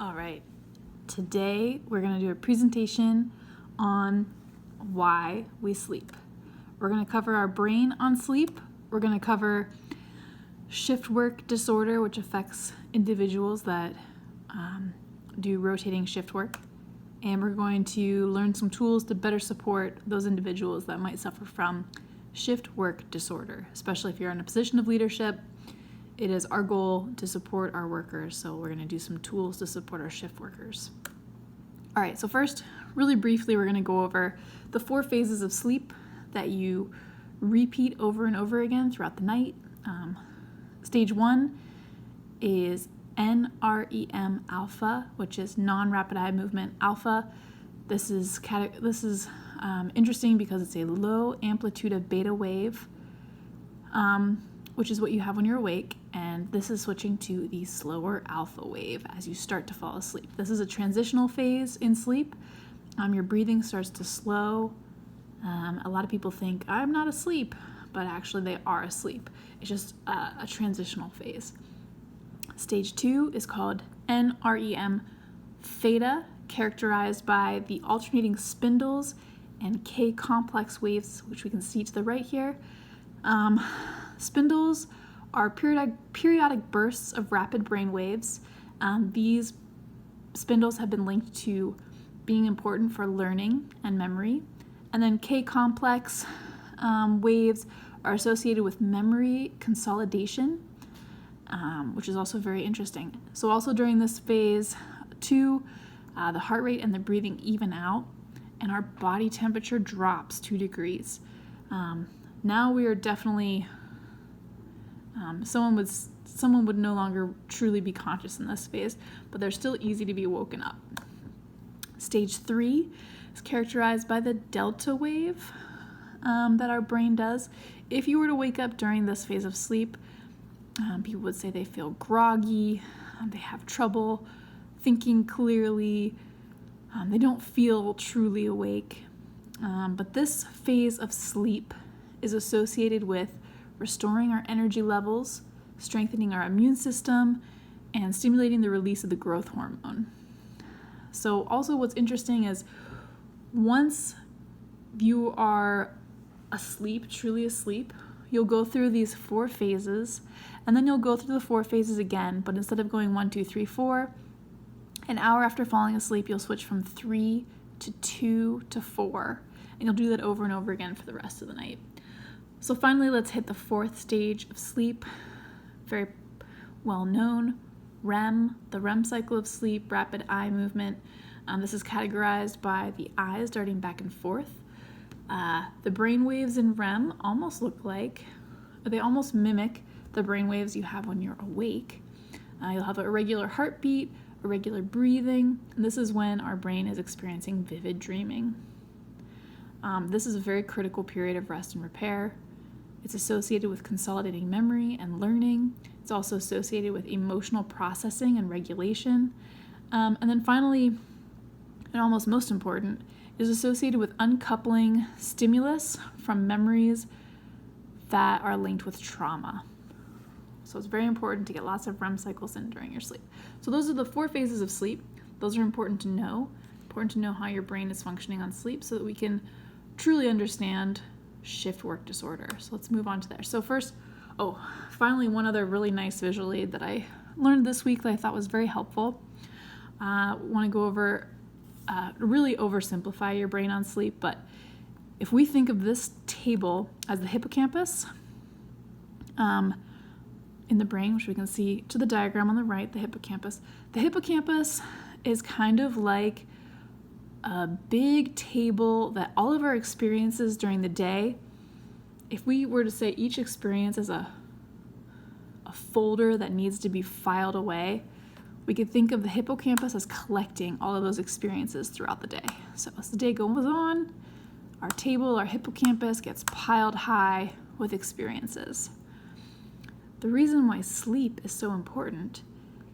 All right, today we're going to do a presentation on why we sleep. We're going to cover our brain on sleep. We're going to cover shift work disorder, which affects individuals that do rotating shift work. And we're going to learn some tools to better support those individuals that might suffer from shift work disorder, especially if you're in a position of leadership. It is our goal to support our workers, so we're going to do some tools to support our shift workers. All right, so first, really briefly, we're going to go over the 4 phases of sleep that you repeat over and over again throughout the night. Stage 1 is NREM alpha, which is non-rapid eye movement alpha. This is interesting because it's a low amplitude of beta wave, which is what you have when you're awake, and this is switching to the slower alpha wave as you start to fall asleep. This is a transitional phase in sleep. Your breathing starts to slow. A lot of people think, I'm not asleep, but actually they are asleep. It's just a transitional phase. Stage 2 is called NREM theta, characterized by the alternating spindles and K-complex waves, which we can see to the right here. Spindles are periodic bursts of rapid brain waves. These spindles have been linked to being important for learning and memory. And then K-complex waves are associated with memory consolidation, which is also very interesting. So also during this phase 2, the heart rate and the breathing even out, and our body temperature drops 2 degrees. Now we are definitely, someone would no longer truly be conscious in this phase, but they're still easy to be woken up. Stage 3 is characterized by the delta wave that our brain does. If you were to wake up during this phase of sleep, people would say they feel groggy, they have trouble thinking clearly, they don't feel truly awake. But this phase of sleep is associated with restoring our energy levels, strengthening our immune system, and stimulating the release of the growth hormone. So also what's interesting is once you are asleep, truly asleep, you'll go through these 4 phases, and then you'll go through the 4 phases again, but instead of going 1, 2, 3, 4, an hour after falling asleep, you'll switch from 3 to 2 to 4, and you'll do that over and over again for the rest of the night. So finally, let's hit the 4th stage of sleep, very well known, REM, the REM cycle of sleep, rapid eye movement. This is categorized by the eyes darting back and forth. The brain waves in REM almost mimic the brain waves you have when you're awake. You'll have a irregular heartbeat, irregular breathing, and this is when our brain is experiencing vivid dreaming. This is a very critical period of rest and repair. It's associated with consolidating memory and learning. It's also associated with emotional processing and regulation. And then finally, and almost most important, is associated with uncoupling stimulus from memories that are linked with trauma. So it's very important to get lots of REM cycles in during your sleep. So those are the 4 phases of sleep. Those are important to know how your brain is functioning on sleep so that we can truly understand shift work disorder. So let's move on to there. So first, finally, one other really nice visual aid that I learned this week that I thought was very helpful. Want to go over, really oversimplify your brain on sleep, but if we think of this table as the hippocampus in the brain, which we can see to the diagram on the right, the hippocampus is kind of like a big table that all of our experiences during the day, if we were to say each experience is a folder that needs to be filed away, we could think of the hippocampus as collecting all of those experiences throughout the day. So as the day goes on, our hippocampus gets piled high with experiences. The reason why sleep is so important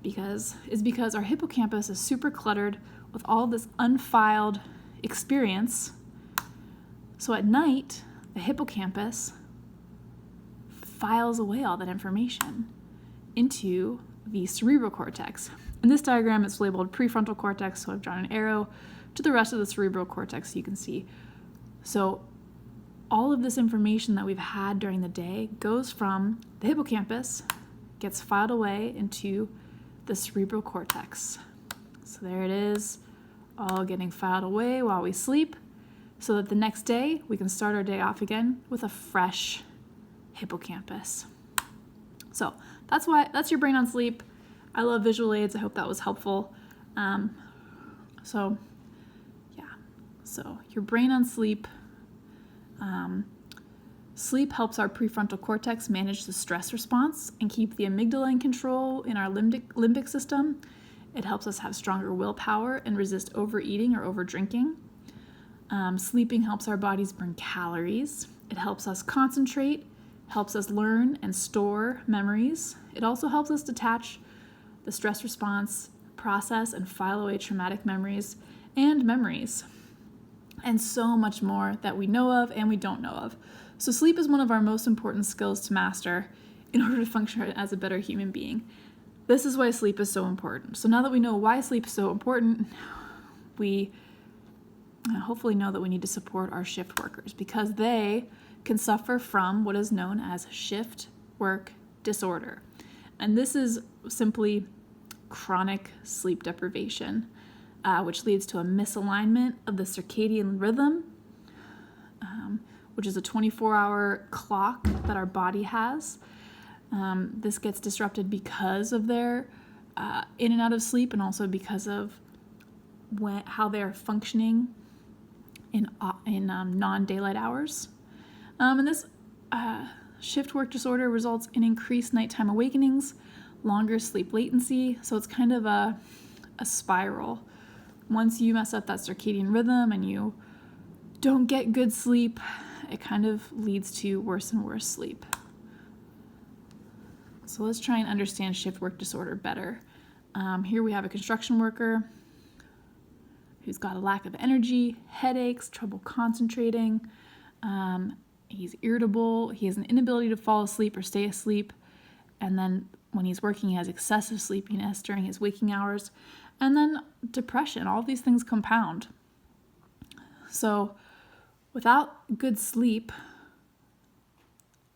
is because our hippocampus is super cluttered with all this unfiled experience. So at night, the hippocampus files away all that information into the cerebral cortex. In this diagram, it's labeled prefrontal cortex, so I've drawn an arrow to the rest of the cerebral cortex so you can see. So all of this information that we've had during the day goes from the hippocampus, gets filed away into the cerebral cortex. So there it is, all getting filed away while we sleep, so that the next day we can start our day off again with a fresh hippocampus. So that's your brain on sleep. I love visual aids. I hope that was helpful. So your brain on sleep. Sleep helps our prefrontal cortex manage the stress response and keep the amygdala in control in our limbic system. It helps us have stronger willpower and resist overeating or overdrinking. Sleeping helps our bodies burn calories. It helps us concentrate, helps us learn and store memories. It also helps us detach the stress response, process and file away traumatic memories and memories, and so much more that we know of and we don't know of. So sleep is one of our most important skills to master in order to function as a better human being. This is why sleep is so important. So now that we know why sleep is so important, we hopefully know that we need to support our shift workers because they can suffer from what is known as shift work disorder. And this is simply chronic sleep deprivation, which leads to a misalignment of the circadian rhythm, which is a 24-hour clock that our body has. This gets disrupted because of their in and out of sleep, and also because of how they are functioning in non-daylight hours. And this shift work disorder results in increased nighttime awakenings, longer sleep latency. So it's kind of a spiral. Once you mess up that circadian rhythm and you don't get good sleep, it kind of leads to worse and worse sleep. So let's try and understand shift work disorder better. Here we have a construction worker who's got a lack of energy, headaches, trouble concentrating. He's irritable. He has an inability to fall asleep or stay asleep. And then when he's working, he has excessive sleepiness during his waking hours. And then depression. All of these things compound. So without good sleep,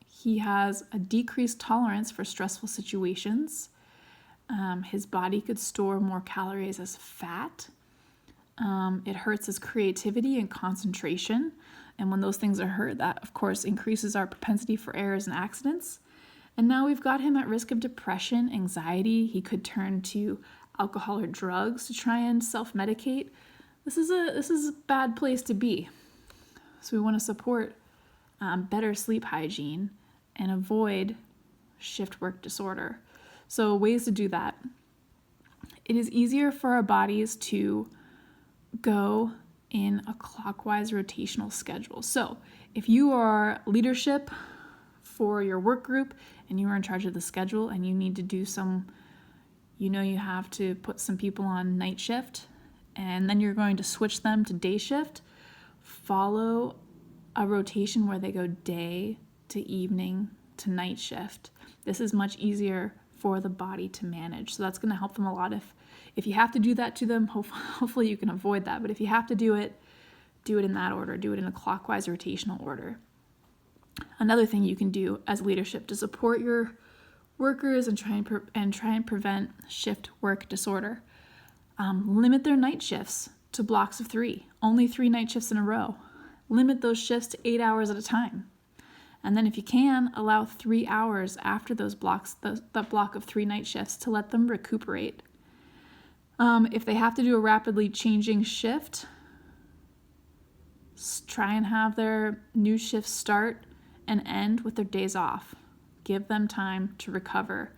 he has a decreased tolerance for stressful situations. His body could store more calories as fat. It hurts his creativity and concentration. And when those things are hurt, that of course increases our propensity for errors and accidents. And now we've got him at risk of depression, anxiety. He could turn to alcohol or drugs to try and self-medicate. This is a bad place to be. So we want to support better sleep hygiene and avoid shift work disorder. So ways to do that. It is easier for our bodies to go in a clockwise rotational schedule. So if you are leadership for your work group and you are in charge of the schedule and you need to do you have to put some people on night shift and then you're going to switch them to day shift, follow a rotation where they go day to evening to night shift. This is much easier for the body to manage. So that's going to help them a lot. If you have to do that to them, hopefully you can avoid that. But if you have to do it in that order. Do it in a clockwise rotational order. Another thing you can do as leadership to support your workers and try and prevent shift work disorder. Limit their night shifts to blocks of 3. Only 3 night shifts in a row. Limit those shifts to 8 hours at a time. And then if you can, allow 3 hours after those blocks, that block of 3 night shifts, to let them recuperate. If they have to do a rapidly changing shift, try and have their new shifts start and end with their days off. Give them time to recover.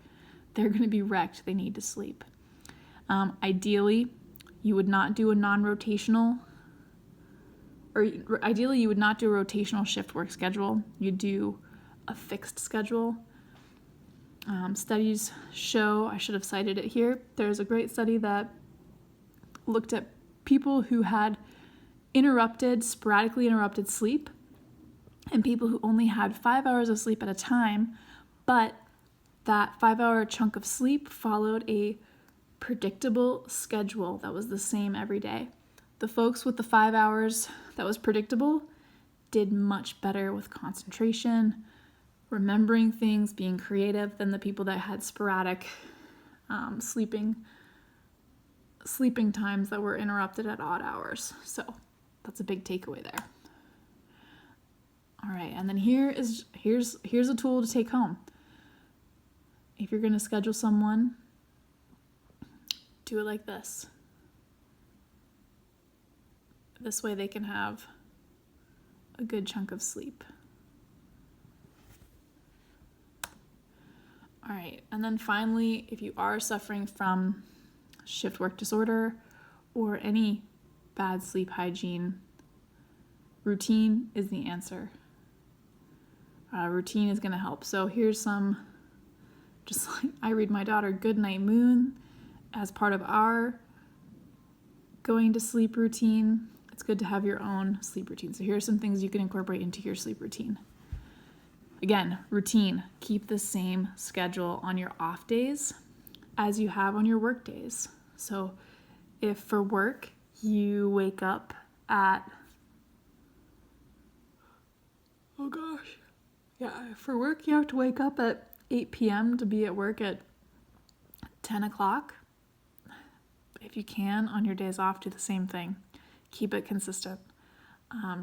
They're going to be wrecked. They need to sleep. Ideally, you would not do a non-rotational, or ideally you would not do a rotational shift work schedule. You do a fixed schedule. Studies show, I should have cited it here, there's a great study that looked at people who had sporadically interrupted sleep and people who only had 5 hours of sleep at a time, but that 5-hour chunk of sleep followed a predictable schedule that was the same every day. The folks with the 5 hours that was predictable did much better with concentration, remembering things, being creative than the people that had sporadic sleeping times that were interrupted at odd hours. So that's a big takeaway there. All right, and then here's a tool to take home. If you're going to schedule someone, do it like this. This way they can have a good chunk of sleep. All right, and then finally, if you are suffering from shift work disorder or any bad sleep hygiene, routine is the answer. Routine is going to help. So here's some, just like I read my daughter Good Night Moon as part of our going to sleep routine. It's good to have your own sleep routine. So here's some things you can incorporate into your sleep routine. Again, routine. Keep the same schedule on your off days as you have on your work days. So if for work you wake up at, for work you have to wake up at 8 p.m. to be at work at 10 o'clock. If you can, on your days off, do the same thing. Keep it consistent.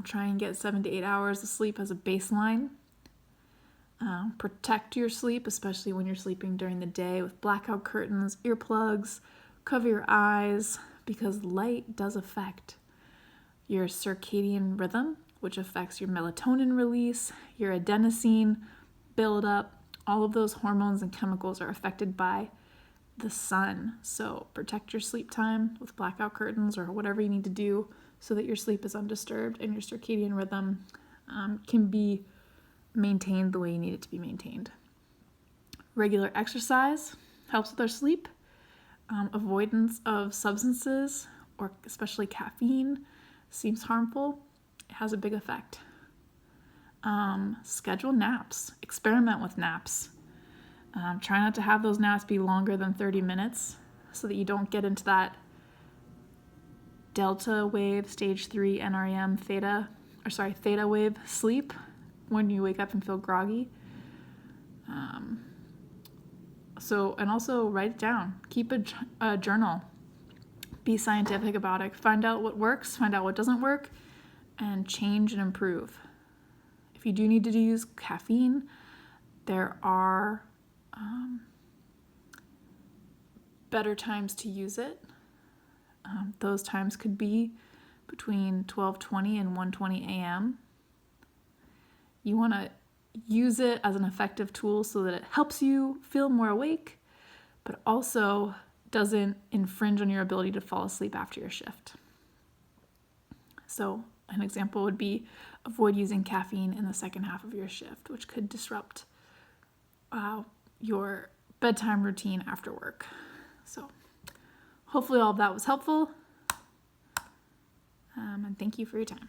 Try and get 7 to 8 hours of sleep as a baseline. Protect your sleep, especially when you're sleeping during the day, with blackout curtains, earplugs. Cover your eyes, because light does affect your circadian rhythm, which affects your melatonin release, your adenosine buildup. All of those hormones and chemicals are affected by the sun. So protect your sleep time with blackout curtains or whatever you need to do so that your sleep is undisturbed and your circadian rhythm can be maintained the way you need it to be maintained. Regular exercise helps with our sleep. Avoidance of substances, or especially caffeine, seems harmful. It has a big effect. Schedule naps. Experiment with naps. Try not to have those naps be longer than 30 minutes so that you don't get into that delta wave, stage 3 NREM theta wave sleep when you wake up and feel groggy. And also write it down. Keep a journal. Be scientific about it. Find out what works, find out what doesn't work, and change and improve. If you do need to use caffeine, there are better times to use it. Those times could be between 12:20 and 1:20 a.m. You want to use it as an effective tool so that it helps you feel more awake, but also doesn't infringe on your ability to fall asleep after your shift. So an example would be avoid using caffeine in the second half of your shift, which could disrupt your bedtime routine after work. So hopefully all of that was helpful, and thank you for your time.